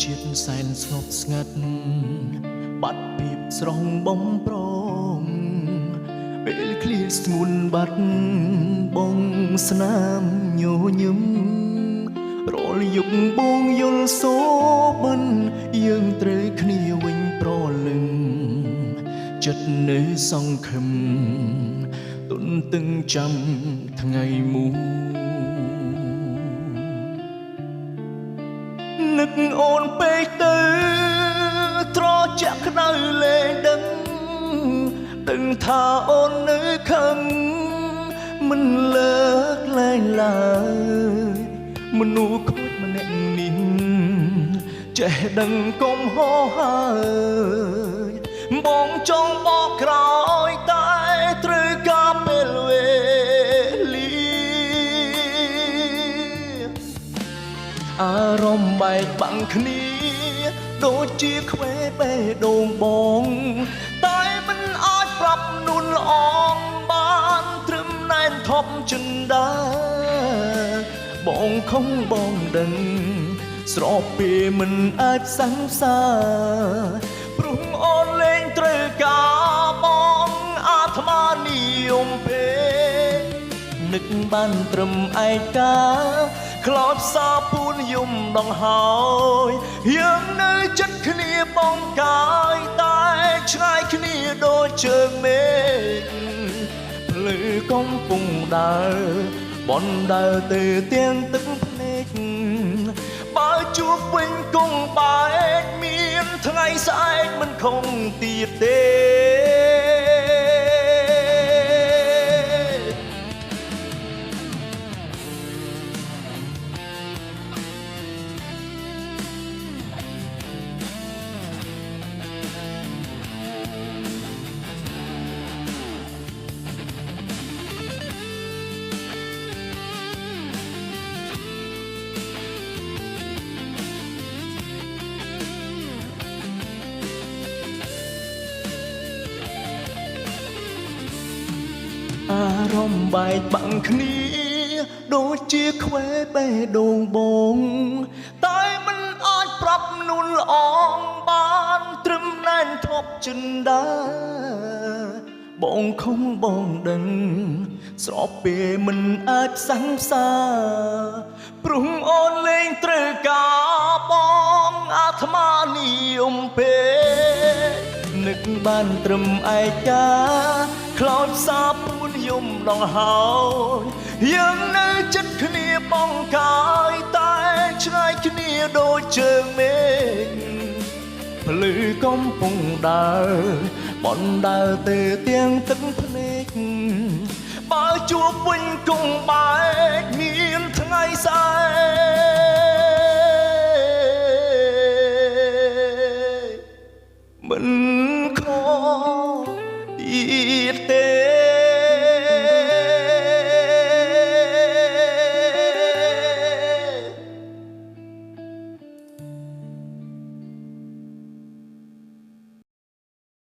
ជាតិសែនស្ងប់ស្ងាត់បាត់ភាពស្រងបំប្រងពេលឃ្លាស្ងួនបាត់បងស្នាមញញឹមរាល់យប់បងយល់សូបិនយើងត្រូវគ្នាវិញប្រលឹងចិត្តនៅសង្ឃឹមទុនទឹងចាំថ្ងៃមួយនឹកអូនពេកទៅត្រជាក់ក្តៅលេងដឹងថាអូននៅខឹងមិនលើកលែងឡើយមនុស្សខូចម្នាក់នេះចេះដឹងកុំហោហើយបងចង់បកក្រោយតែត្រូវការពេលវេលាអារម្មណ៍បែកបាំងគ្នាដូចជាខ្វេបេះដូងបងតែមិនអាចប្រាប់នួនល្អងបានត្រឹមណែនថប់ចិនដាបងខំបងដឹងស្របពេលមិនអាចសង្សារព្រោះអូនលែងត្រូវការបងអាត្មានិយមពេកនឹកបានត្រឹមឯកាខ្លោចសាពួនយំដងហើយយើងនៅចិត្តគ្នាបងកាយតែឆ្ងាយគ្នាដូចជើងមេឃភ្លឺកំពុងដើរបនដើរទៅទាំងទឹកភ្នែកបើជួបវិញគង់បែកមានថ្ងៃស្អែកមិនខំទៀតទេអារម្មណ៍បែកបាំងគ្នាដូចជាខ្វេបេះដូងបងតែមិនអាចប្រាប់នួនល្អងបានត្រឹមណែនថប់ចិនដាបងខំបងដឹងស្របពេលមិនអាចសង្សារព្រោះអូនលែងត្រូវការបងអាត្មានិយមពេកនឹកបានត្រឹមឯកាខ្លោចសាពួនយំដងហើយយើងនៅចិត្តគ្នាបងកាយតែឆ្ងាយគ្នាដូចជើងមេឃភ្លឺកំពុងដើរបនដើរទៅទាំងទឹកភ្នែកបើជួបវិញគង់បែកមានថ្ងៃស្អែក